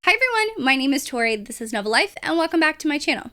Hi everyone, my name is Tori, this is Nova Life, and welcome back to my channel.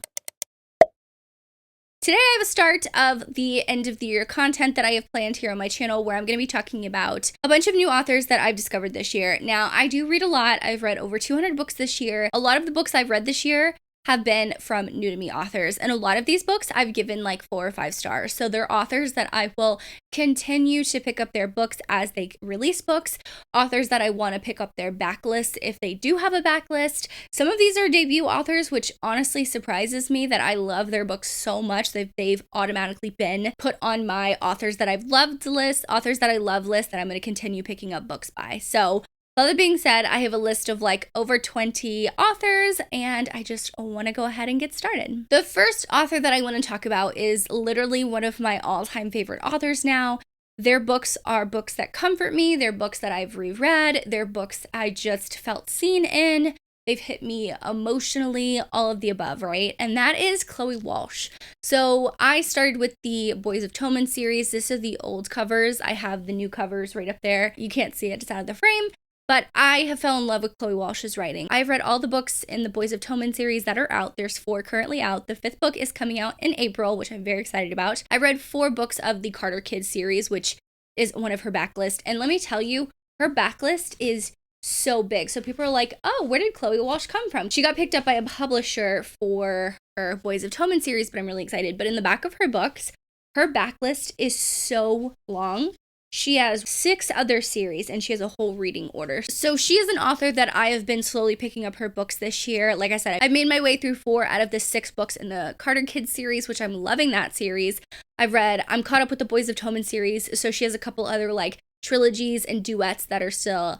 Today I have a start of the end of the year content that I have planned here on my channel where I'm going to be talking about a bunch of new authors that I've discovered this year. Now, I do read a lot. I've read over 200 books this year. A lot of the books I've read this year have been from new to me authors, and a lot of these books I've given like 4 or 5 stars. So they're authors that I will continue to pick up their books as they release books, authors that I want to pick up their backlist if they do have a backlist. Some of these are debut authors, which honestly surprises me that I love their books so much that they've automatically been put on my authors that I've loved list, authors that I love list that I'm going to continue picking up books by. So all that being said, I have a list of like over 20 authors, and I just want to go ahead and get started. The first author that I want to talk about is literally one of my all-time favorite authors now. Their books are books that comfort me. They're books that I've reread. They're books I just felt seen in. They've hit me emotionally, all of the above, right? And that is Cleo Walsh. So I started with the Boys of Tommen series. This is the old covers. I have the new covers right up there. You can't see it, it's out of the frame. But I have fell in love with Cleo Walsh's writing. I've read all the books in the Boys of Tommen series that are out. There's 4 currently out. The 5th book is coming out in April, which I'm very excited about. I read 4 books of the Carter Kids series, which is one of her backlist. And let me tell you, her backlist is so big. So people are like, oh, where did Cleo Walsh come from? She got picked up by a publisher for her Boys of Tommen series, but I'm really excited. But in the back of her books, her backlist is so long. She has 6 other series, and she has a whole reading order. So she is an author that I have been slowly picking up her books this year. Like I said, I've made my way through 4 out of the 6 books in the Carter Kids series, which I'm loving that series. I'm caught up with the Boys of Tommen series, so she has a couple other like trilogies and duets that are still,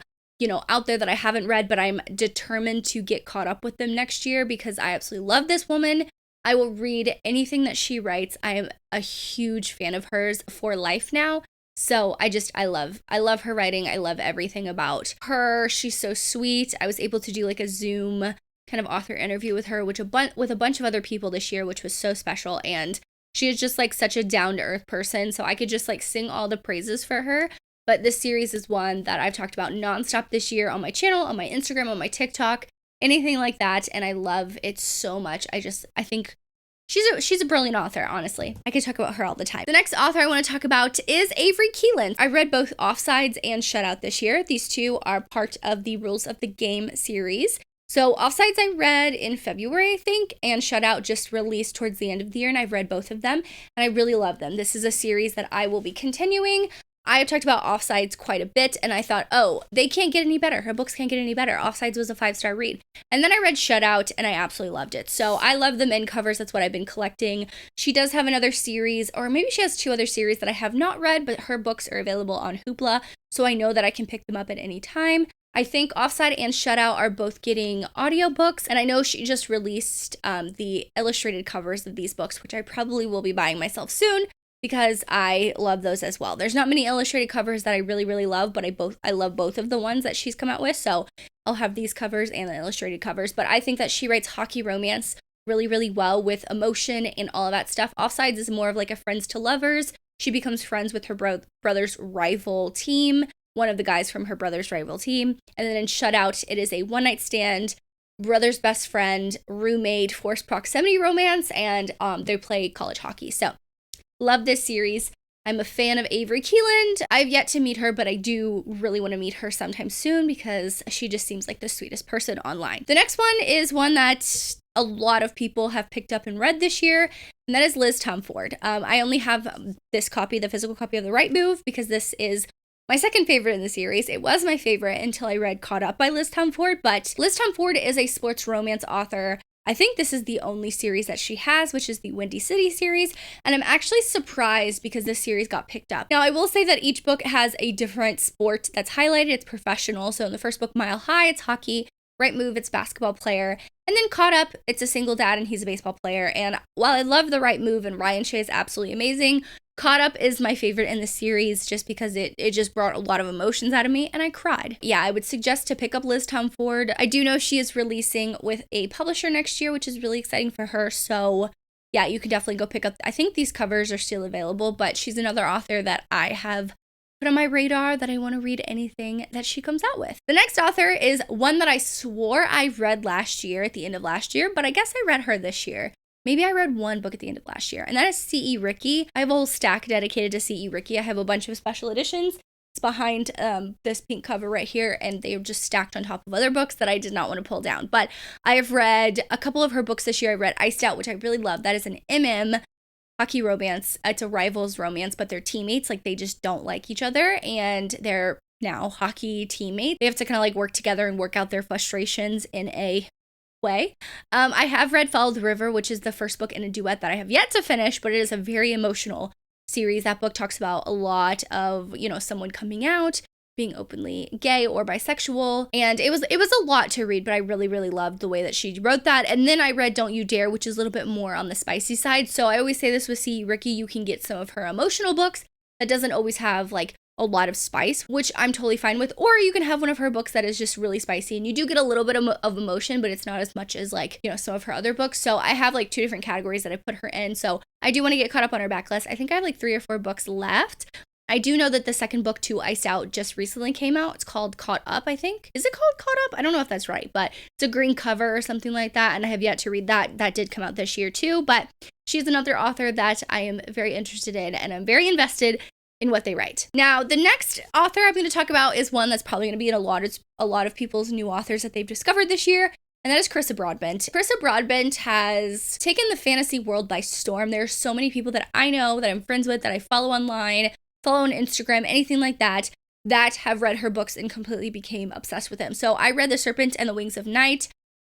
out there that I haven't read, but I'm determined to get caught up with them next year because I absolutely love this woman. I will read anything that she writes. I am a huge fan of hers for life now. So I love her writing. I love everything about her. She's so sweet. I was able to do like a Zoom kind of author interview with her, with a bunch of other people this year, which was so special. And she is just like such a down-to-earth person. So I could just like sing all the praises for her. But this series is one that I've talked about nonstop this year on my channel, on my Instagram, on my TikTok, anything like that. And I love it so much. I think she's a brilliant author, honestly. I could talk about her all the time. The next author I want to talk about is Avery Kcalendar. I read both Offsides and Shutout this year. These 2 are part of the Rules of the Game series. So Offsides I read in February, I think, and Shutout just released towards the end of the year, and I've read both of them, and I really love them. This is a series that I will be continuing. I have talked about Offsides quite a bit, and I thought, oh, they can't get any better. Her books can't get any better. Offsides was a 5-star read. And then I read Shutout, and I absolutely loved it. So I love the men covers. That's what I've been collecting. She does have another series, or maybe she has 2 other series that I have not read, but her books are available on Hoopla, so I know that I can pick them up at any time. I think Offside and Shutout are both getting audiobooks, and I know she just released the illustrated covers of these books, which I probably will be buying myself soon, because I love those as well. There's not many illustrated covers that I really, really love, but I love both of the ones that she's come out with, so I'll have these covers and the illustrated covers. But I think that she writes hockey romance really, really well with emotion and all of that stuff. Offsides is more of like a friends to lovers. She becomes friends with her brother's rival team, one of the guys from her brother's rival team. And then in Shutout, it is a one-night stand, brother's best friend, roommate, forced proximity romance, and they play college hockey. So love this series. I'm a fan of Avery Kcalendar. I've yet to meet her, but I do really want to meet her sometime soon because she just seems like the sweetest person online. The next one is one that a lot of people have picked up and read this year, and that is Liz Tomforde. I only have this copy, the physical copy of The Right Move, because this is my second favorite in the series. It was my favorite until I read Caught Up by Liz Tomforde, but Liz Tomforde is a sports romance author. I think this is the only series that she has, which is the Windy City series, and I'm actually surprised because this series got picked up. Now, I will say that each book has a different sport that's highlighted. It's professional. So in the first book, Mile High, it's hockey. Right Move, it's basketball player. And then Caught Up, it's a single dad and he's a baseball player. And while I love The Right Move and Ryan Shea is absolutely amazing, Caught Up is my favorite in the series just because it just brought a lot of emotions out of me and I cried. Yeah, I would suggest to pick up Liz Tomforde. I do know she is releasing with a publisher next year, which is really exciting for her. So yeah, you can definitely go pick up. I think these covers are still available, but she's another author that I have put on my radar that I want to read anything that she comes out with. The next author is one that I swore I read last year, at the end of last year, but I guess I read her this year. Maybe I read one book at the end of last year, and that is C.E. Ricky. I have a whole stack dedicated to C.E. Ricky. I have a bunch of special editions. It's behind this pink cover right here, and they're just stacked on top of other books that I did not want to pull down. But I have read a couple of her books this year. I read Iced Out, which I really love. That is an hockey romance. It's a rivals romance, but they're teammates. Like, they just don't like each other, and they're now hockey teammates. They have to kind of like work together and work out their frustrations in a way. I have read Follow the River, which is the first book in a duet that I have yet to finish, but it is a very emotional series. That book talks about a lot of, someone coming out, being openly gay or bisexual, and it was a lot to read, but I really, really loved the way that she wrote that. And then I read Don't You Dare, which is a little bit more on the spicy side. So I always say this with C. Ricky, you can get some of her emotional books that doesn't always have like a lot of spice, which I'm totally fine with, or you can have one of her books that is just really spicy and you do get a little bit of emotion, but it's not as much as like, some of her other books. So I have like 2 different categories that I put her in. So I do want to get caught up on her backlist. I think I have like 3 or 4 books left. I do know that the second book to Iced Out just recently came out. It's called Caught Up, I think. Is it called Caught Up? I don't know if that's right, but it's a green cover or something like that, and I have yet to read that. That did come out this year too, but she's another author that I am very interested in, and I'm very invested in what they write. Now, the next author I'm going to talk about is one that's probably going to be in a lot of people's new authors that they've discovered this year, and that is Chrissa Broadbent. Chrissa Broadbent has taken the fantasy world by storm. There are so many people that I know, that I'm friends with, that I follow online, follow on Instagram, anything like that have read her books and completely became obsessed with them. So I read The Serpent and the Wings of Night.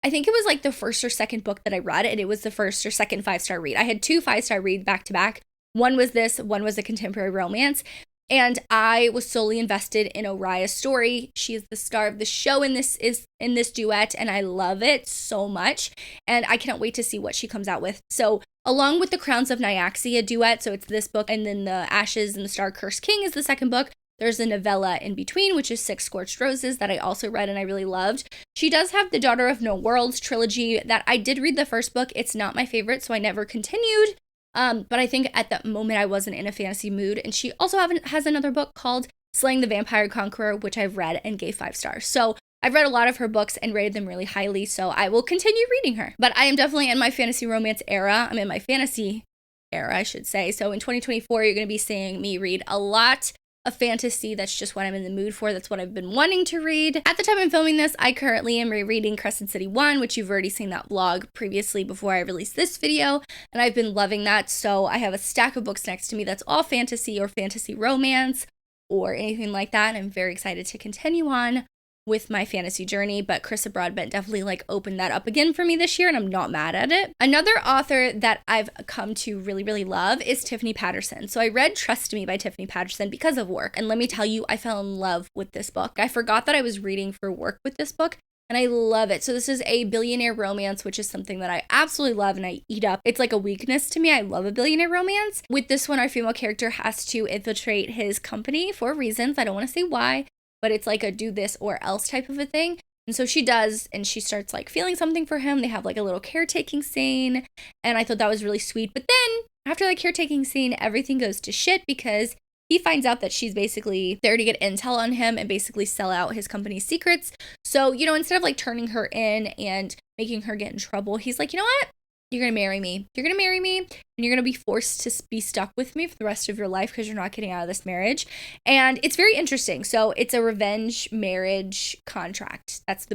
I think it was like the first or second book that I read, and it was the first or second 5-star read. I had 2 5-star reads back to back. One was this, one was a contemporary romance, and I was solely invested in Oria's story. She is the star of the show in this duet, and I love it so much, and I cannot wait to see what she comes out with. So along with the Crowns of Nyaxia duet, so it's this book, and then the Ashes and the Star-Cursed King is the second book. There's a novella in between, which is 6 Scorched Roses, that I also read and I really loved. She does have the Daughter of No Worlds trilogy that I did read the first book. It's not my favorite, so I never continued. But I think at that moment I wasn't in a fantasy mood. And she also has another book called Slaying the Vampire Conqueror, which I've read and gave 5 stars. So I've read a lot of her books and rated them really highly, so I will continue reading her. But I am definitely in my fantasy romance era. I'm in my fantasy era, I should say. So in 2024, you're going to be seeing me read a lot of fantasy. That's just what I'm in the mood for. That's what I've been wanting to read. At the time I'm filming this, I currently am rereading Crescent City 1, which you've already seen that vlog previously before I released this video, and I've been loving that. So I have a stack of books next to me that's all fantasy or fantasy romance or anything like that. And I'm very excited to continue on with my fantasy journey, but Chrissa Broadbent definitely opened that up again for me this year, and I'm not mad at it. Another author that I've come to really, really love is Tiffany Patterson. So I read Trust Me by Tiffany Patterson because of work, and let me tell you, I fell in love with this book. I forgot that I was reading for work with this book, and I love it. So this is a billionaire romance, which is something that I absolutely love and I eat up. It's like a weakness to me. I love a billionaire romance. With this one, our female character has to infiltrate his company for reasons. I don't want to say why, but it's like a do this or else type of a thing. And so she does, and she starts feeling something for him. They have a little caretaking scene, and I thought that was really sweet. But then after the caretaking scene, everything goes to shit because he finds out that she's basically there to get intel on him and basically sell out his company's secrets. So, instead of turning her in and making her get in trouble, he's like, you know what? You're going to marry me. You're going to marry me, and you're going to be forced to be stuck with me for the rest of your life because you're not getting out of this marriage. And it's very interesting. So it's a revenge marriage contract. That's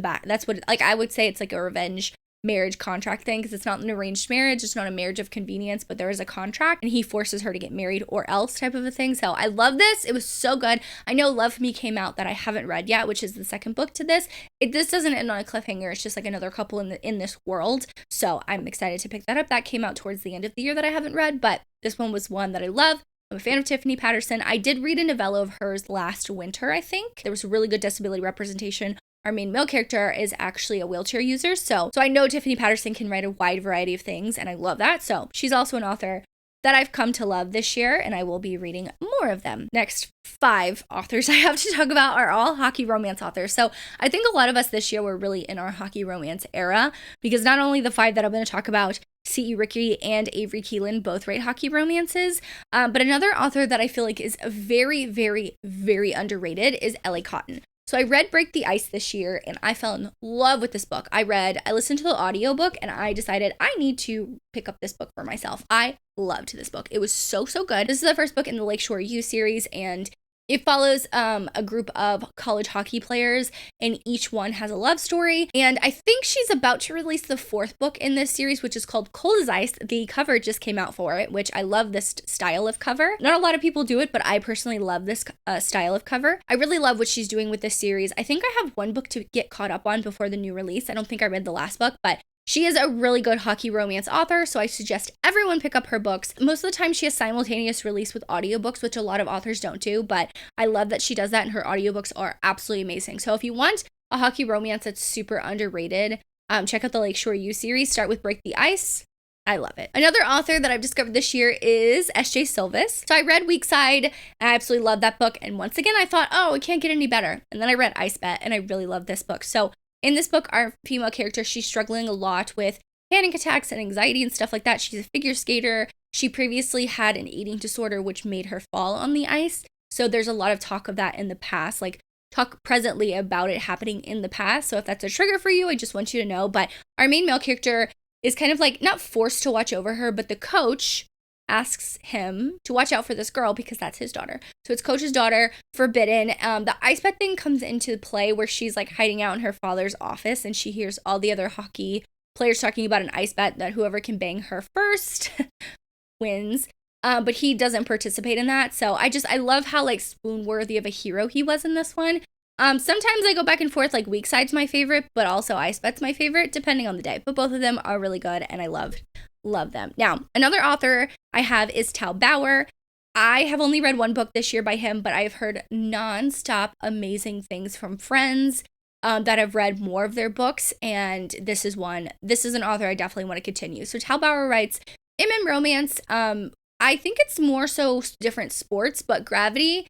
what, I would say it's a revenge marriage contract thing, because it's not an arranged marriage. It's not a marriage of convenience, but there is a contract, and he forces her to get married or else type of a thing. So I love this. It was so good. I know Love Me came out that I haven't read yet, which is the second book to this. This doesn't end on a cliffhanger. It's just another couple in this world. So I'm excited to pick that up. That came out towards the end of the year that I haven't read, but this one was one that I love. I'm a fan of Tiffany Patterson. I did read a novella of hers last winter, I think. There was really good disability representation. Our main male character is actually a wheelchair user. So I know Tiffany Patterson can write a wide variety of things, and I love that. So she's also an author that I've come to love this year, and I will be reading more of them. Next 5 authors I have to talk about are all hockey romance authors. So I think a lot of us this year were really in our hockey romance era, because not only the 5 that I'm going to talk about C.E. Ricky and Avery Keelan both write hockey romances. But another author that I feel like is very, very, very underrated is Ellie Cotton. So I read Break the Ice this year and I fell in love with this book. I listened to the audiobook and I decided I need to pick up this book for myself. I loved this book. It was so, so good. This is the first book in the Lakeshore U series, and it follows a group of college hockey players, and each one has a love story. And I think she's about to release the fourth book in this series, which is called Cold as Ice. The cover just came out for it, which I love this style of cover. Not a lot of people do it, but I personally love this style of cover. I really love what she's doing with this series. I think I have one book to get caught up on before the new release. I don't think I read the last book, but she is a really good hockey romance author, so I suggest everyone pick up her books. Most of the time she has simultaneous release with audiobooks, which a lot of authors don't do, but I love that she does that, and her audiobooks are absolutely amazing. So if you want a hockey romance that's super underrated, check out the Lakeshore U series. Start with Break the Ice. I love it. Another author that I've discovered this year is S.J. Silvis. So I read Weekside, and I absolutely love that book, and once again I thought, oh, it can't get any better. And then I read Ice Bet, and I really love this book. So in this book, our female character, she's struggling a lot with panic attacks and anxiety and stuff like that. She's a figure skater. She previously had an eating disorder, which made her fall on the ice. So there's a lot of talk of that in the past, like talk presently about it happening in the past. So if that's a trigger for you, I just want you to know. But our main male character is kind of like not forced to watch over her, but the coach asks him to watch out for this girl because that's his daughter. So it's Coach's daughter, forbidden. The ice bet thing comes into play where she's like hiding out in her father's office and she hears all the other hockey players talking about an ice bet that whoever can bang her first wins. But he doesn't participate in that. So I love how like spoon worthy of a hero he was in this one. Sometimes I go back and forth, like Weekside's my favorite, but also Ice Bet's my favorite, depending on the day. But both of them are really good, and I love them. Now, another author I have is Tal Bauer. I have only read one book this year by him, but I've heard nonstop amazing things from friends that have read more of their books, and this is an author I definitely want to continue. So Tal Bauer writes MM romance. I think it's more so different sports, but Gravity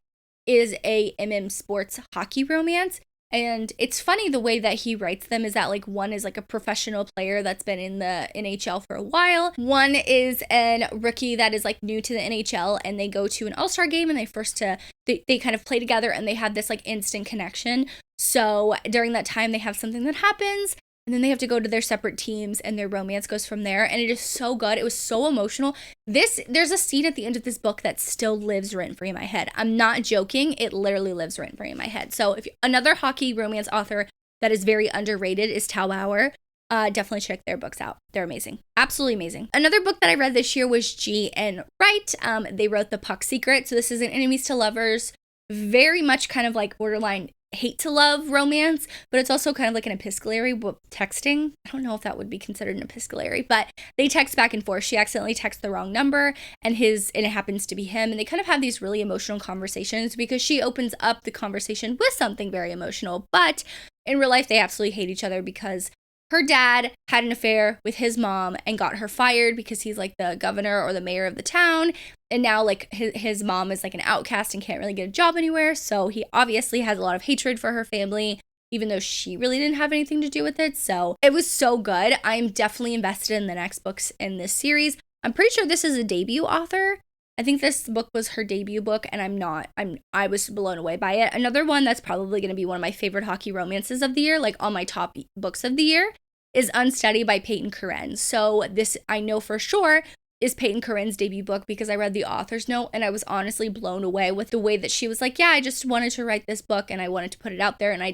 is a MM sports hockey romance. And it's funny the way that he writes them is that like one is like a professional player that's been in the NHL for a while. One is a rookie that is like new to the NHL, and they go to an all-star game and they kind of play together and they have this like instant connection. So during that time they have something that happens, and then they have to go to their separate teams and their romance goes from there. And it is so good. It was so emotional. There's a scene at the end of this book that still lives rent-free in my head. I'm not joking. It literally lives rent-free in my head. So if another hockey romance author that is very underrated is Tal Bauer. Definitely check their books out. They're amazing. Absolutely amazing. Another book that I read this year was G.N. Wright. They wrote The Puck Secret. So this is an enemies to lovers, very much kind of like borderline hate to love romance, but it's also kind of like an epistolary texting. I don't know if that would be considered an epistolary, but they text back and forth. She accidentally texts the wrong number and it happens to be him. And they kind of have these really emotional conversations because she opens up the conversation with something very emotional. But in real life, they absolutely hate each other because her dad had an affair with his mom and got her fired because he's like the governor or the mayor of the town. And now like his mom is like an outcast and can't really get a job anywhere. So he obviously has a lot of hatred for her family, even though she really didn't have anything to do with it. So it was so good. I'm definitely invested in the next books in this series. I'm pretty sure this is a debut author. I think this book was her debut book, and I was blown away by it. Another one that's probably going to be one of my favorite hockey romances of the year, like on my top books of the year, is Unsteady by Peyton Corinne. So this, I know for sure, is Peyton Corinne's debut book because I read the author's note and I was honestly blown away with the way that she was like, yeah, I just wanted to write this book and I wanted to put it out there, and I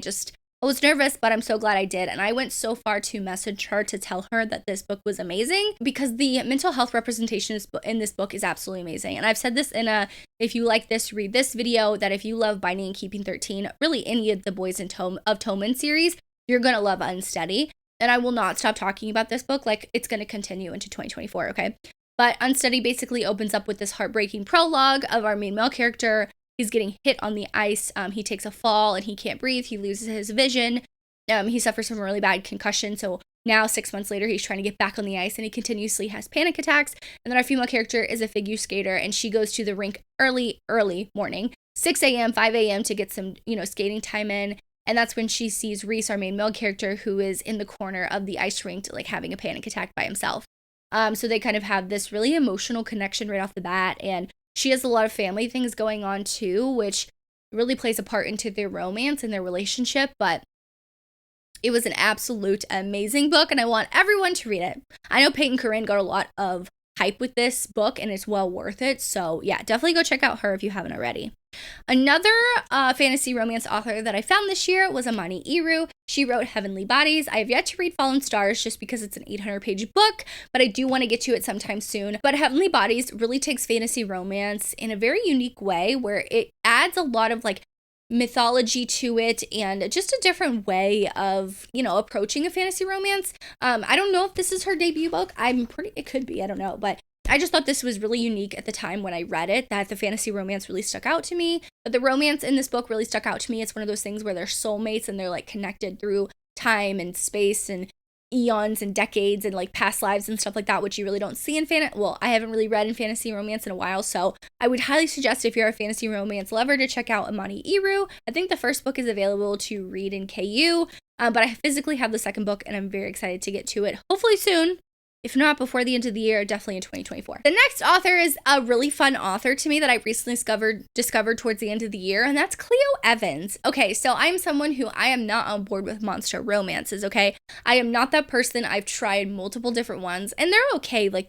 was nervous, but I'm so glad I did. And I went so far to message her to tell her that this book was amazing because the mental health representation in this book is absolutely amazing. And I've said this in if you like this, read this video, that if you love Binding and Keeping 13, really any of the Boys of Toman series, you're going to love Unsteady. And I will not stop talking about this book. Like, it's going to continue into 2024, okay? But Unsteady basically opens up with this heartbreaking prologue of our main male character. He's getting hit on the ice. He takes a fall and he can't breathe. He loses his vision. He suffers from a really bad concussion. So now 6 months later, he's trying to get back on the ice and he continuously has panic attacks. And then our female character is a figure skater and she goes to the rink early morning, 6 a.m., 5 a.m. to get some, skating time in. And that's when she sees Reese, our main male character, who is in the corner of the ice rink, like having a panic attack by himself. So they kind of have this really emotional connection right off the bat. And she has a lot of family things going on too, which really plays a part into their romance and their relationship. But it was an absolute amazing book, and I want everyone to read it. I know Peyton Corinne got a lot of hype with this book, and it's well worth it. So yeah, definitely go check out her if you haven't already. Another fantasy romance author that I found this year was Amani Iru. She wrote Heavenly Bodies. I have yet to read Fallen Stars just because it's an 800-page book, but I do want to get to it sometime soon. But Heavenly Bodies really takes fantasy romance in a very unique way where it adds a lot of like mythology to it and just a different way of, approaching a fantasy romance. I don't know if this is her debut book. It could be, I don't know, but I just thought this was really unique at the time when I read it, that the fantasy romance really stuck out to me. But the romance in this book really stuck out to me. It's one of those things where they're soulmates and they're like connected through time and space and eons and decades and like past lives and stuff like that, which you really don't see in I haven't really read in fantasy romance in a while, so I would highly suggest if you're a fantasy romance lover to check out Amani Iru. I think the first book is available to read in KU, but I physically have the second book and I'm very excited to get to it, hopefully soon. If not before the end of the year, definitely in 2024. The next author is a really fun author to me that I recently discovered towards the end of the year, and that's Cleo Evans. Okay, so I'm someone who I am not on board with monster romances, okay? I am not that person. I've tried multiple different ones, and they're okay. Like,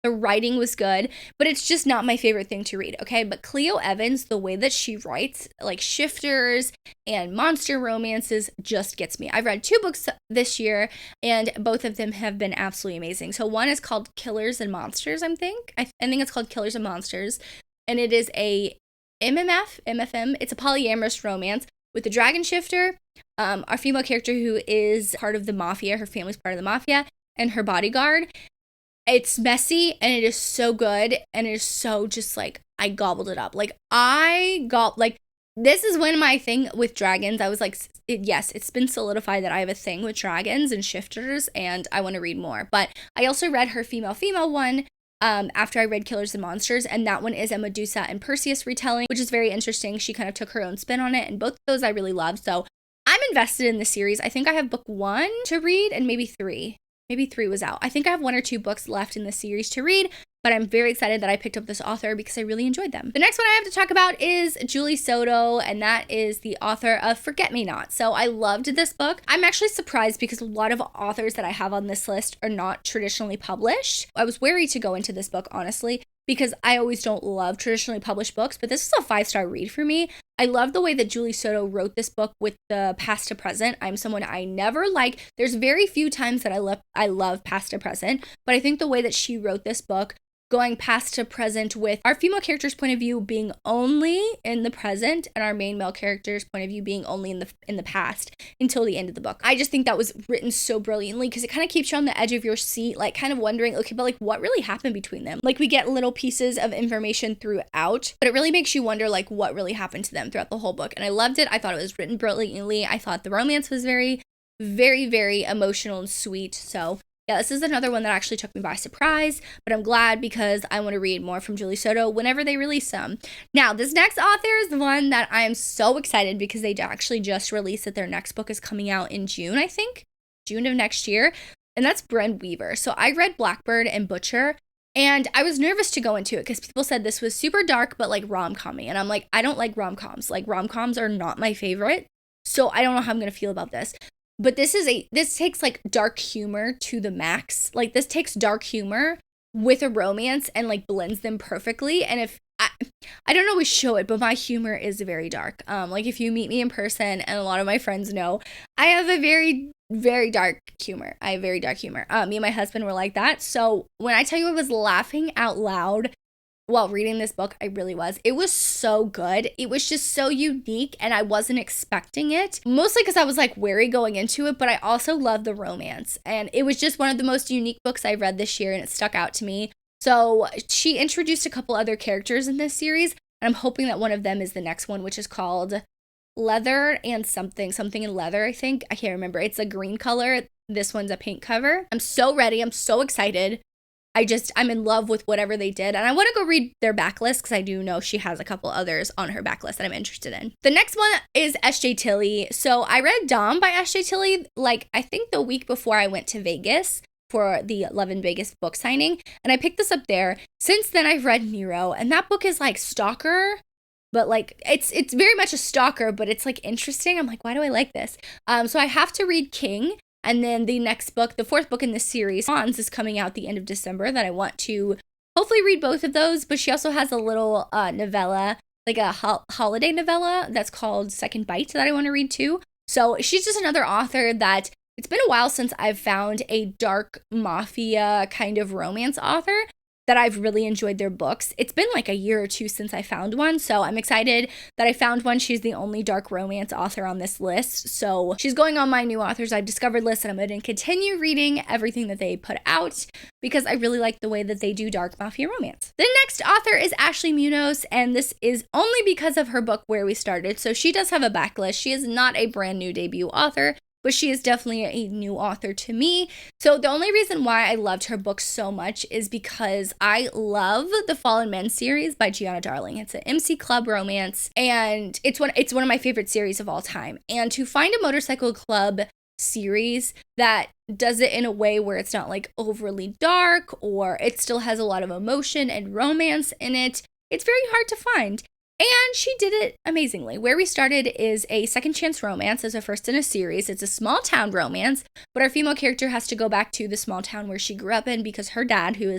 the writing was good, but it's just not my favorite thing to read, okay? But Cleo Evans, the way that she writes, like shifters and monster romances, just gets me. I've read 2 books this year, and both of them have been absolutely amazing. So one is called Killers and Monsters, I think. I think it's called Killers and Monsters, and it is a MFM. It's a polyamorous romance with the dragon shifter, our female character who is part of the mafia. Her family's part of the mafia, and her bodyguard. It's messy and it is so good and it is so just like, I gobbled it up. This is when my thing with dragons, I was like, yes, it's been solidified that I have a thing with dragons and shifters and I want to read more. But I also read her female one after I read Killers and Monsters, and that one is a Medusa and Perseus retelling, which is very interesting. She kind of took her own spin on it, and both of those I really love. So I'm invested in the series. I think I have book 1 to read and maybe 3. Maybe 3 was out. I think I have 1 or 2 books left in the series to read, but I'm very excited that I picked up this author because I really enjoyed them. The next one I have to talk about is Julie Soto, and that is the author of Forget Me Not. So I loved this book. I'm actually surprised because a lot of authors that I have on this list are not traditionally published. I was wary to go into this book, honestly, because I always don't love traditionally published books, but this is a 5-star read for me. I love the way that Julie Soto wrote this book with the past to present. I'm someone I never like. There's very few times that I love past to present, but I think the way that she wrote this book, going past to present with our female character's point of view being only in the present and our main male character's point of view being only in the past until the end of the book. I just think that was written so brilliantly because it kind of keeps you on the edge of your seat, like kind of wondering, okay, but like what really happened between them? Like we get little pieces of information throughout, but it really makes you wonder like what really happened to them throughout the whole book. And I loved it. I thought it was written brilliantly. I thought the romance was very, very, very emotional and sweet. So yeah, this is another one that actually took me by surprise, but I'm glad because I want to read more from Julie Soto whenever they release them. Now, this next author is the one that I am so excited because they actually just released that their next book is coming out in June, I think. June of next year. And that's Bren Weaver. So I read Blackbird and Butcher, and I was nervous to go into it because people said this was super dark, but like rom-com-y. And I'm like, I don't like rom-coms. Like rom-coms are not my favorite. So I don't know how I'm going to feel about this. But this takes like dark humor to the max. Like this takes dark humor with a romance and like blends them perfectly. And if I don't always show it, but my humor is very dark. Like if you meet me in person, and a lot of my friends know, I have a very, very dark humor. I have very dark humor. Me and my husband were like that. So when I tell you I was laughing out loud while reading this book, I really was. It was so good. It was just so unique, and I wasn't expecting it. Mostly because I was like wary going into it, but I also love the romance. And it was just one of the most unique books I read this year, and it stuck out to me. So she introduced a couple other characters in this series, and I'm hoping that one of them is the next one, which is called Leather and something in leather, I think. I can't remember. It's a green color. This one's a pink cover. I'm so ready. I'm so excited. I'm in love with whatever they did, and I want to go read their backlist because I do know she has a couple others on her backlist that I'm interested in. The next one is S.J. Tilly. So I read Dom by S.J. Tilly, like I think the week before I went to Vegas. for the 11 Vegas book signing, and I picked this up there. Since then, I've read Nero, and that book is like stalker, but like it's very much a stalker, but it's like interesting. I'm like, why do I like this? So I have to read King, and then the next book, the fourth book in this series, Hans, is coming out the end of December that I want to hopefully read both of those. But she also has a little novella, like a holiday novella that's called Second Bite that I want to read too. So she's just another author that it's been a while since I've found a dark mafia kind of romance author that I've really enjoyed their books. It's been like a year or two since I found one, so I'm excited that I found one. She's the only dark romance author on this list, so she's going on my new authors I've discovered list, and I'm going to continue reading everything that they put out because I really like the way that they do dark mafia romance. The next author is Ashley Munos, and this is only because of her book Where We Started. So she does have a backlist. She is not a brand new debut author, but she is definitely a new author to me. So the only reason why I loved her book so much is because I love the Fallen Men series by Gianna Darling. It's an MC Club romance, and it's one of my favorite series of all time. And to find a motorcycle club series that does it in a way where it's not like overly dark, or it still has a lot of emotion and romance in it, it's very hard to find. And she did it amazingly. Where We Started is a second chance romance as a first in a series. It's a small town romance, but our female character has to go back to the small town where she grew up in because her dad, who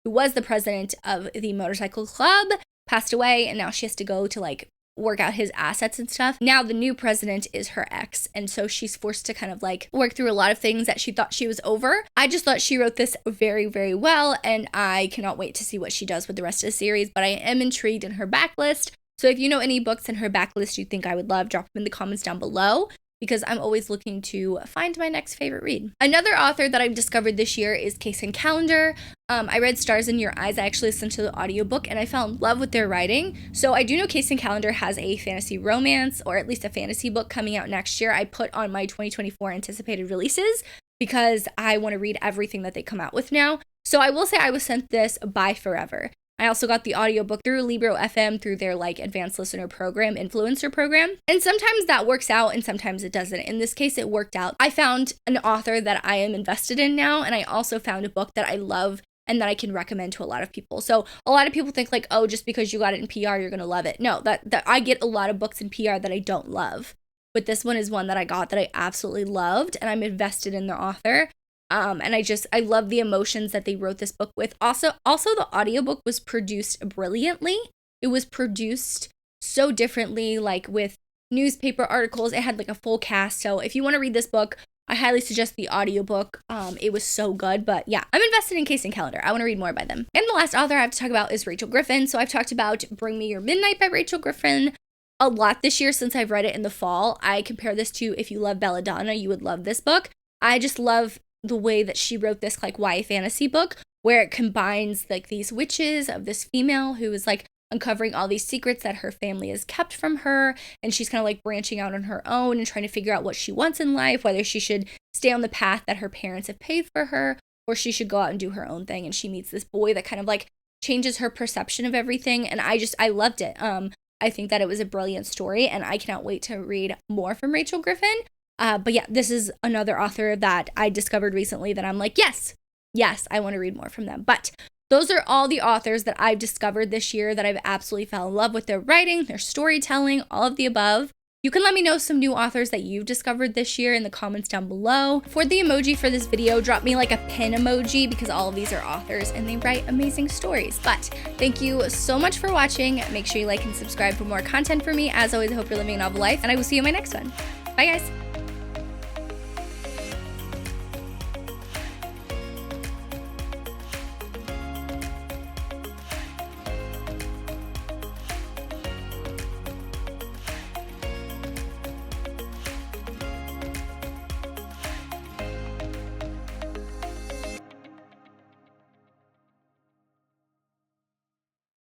was the president of the motorcycle club, passed away, and now she has to go to like work out his assets and stuff. Now the new president is her ex, and so she's forced to kind of like work through a lot of things that she thought she was over. I just thought she wrote this very, very well, and I cannot wait to see what she does with the rest of the series, but I am intrigued in her backlist. So if you know any books in her backlist you think I would love, drop them in the comments down below, because I'm always looking to find my next favorite read. Another author that I've discovered this year is Kcalendar. I read Stars in Your Eyes. I actually listened to the audiobook and I fell in love with their writing. So I do know Kcalendar has a fantasy romance, or at least a fantasy book, coming out next year. I put on my 2024 anticipated releases because I want to read everything that they come out with now. So I will say I was sent this by Forever. I also got the audiobook through Libro FM through their like advanced listener program, influencer program. And sometimes that works out and sometimes it doesn't. In this case, it worked out. I found an author that I am invested in now, and I also found a book that I love and that I can recommend to a lot of people. So a lot of people think like, oh, just because you got it in PR, you're going to love it. No, that I get a lot of books in PR that I don't love. But this one is one that I got that I absolutely loved, and I'm invested in the author. And I love the emotions that they wrote this book with. Also the audiobook was produced brilliantly. It was produced so differently, like with newspaper articles. It had like a full cast. So if you want to read this book, I highly suggest the audiobook. It was so good. But yeah, I'm invested in Kcalendar. I want to read more by them. And the last author I have to talk about is Rachel Griffin. So I've talked about Bring Me Your Midnight by Rachel Griffin a lot this year since I've read it in the fall. I compare this to, if you love Belladonna, you would love this book. I just love the way that she wrote this like YA fantasy book, where it combines like these witches of this female who is like uncovering all these secrets that her family has kept from her, and she's kind of like branching out on her own and trying to figure out what she wants in life, whether she should stay on the path that her parents have paved for her or she should go out and do her own thing. And she meets this boy that kind of like changes her perception of everything, and I loved it. I think that it was a brilliant story, and I cannot wait to read more from Rachel Griffin. But yeah, this is another author that I discovered recently that I'm like, yes, I want to read more from them. But those are all the authors that I've discovered this year that I've absolutely fell in love with their writing, their storytelling, all of the above. You can let me know some new authors that you've discovered this year in the comments down below. For the emoji for this video, drop me like a pen emoji because all of these are authors and they write amazing stories. But thank you so much for watching. Make sure you like and subscribe for more content for me. As always, I hope you're living a novel life, and I will see you in my next one. Bye, guys.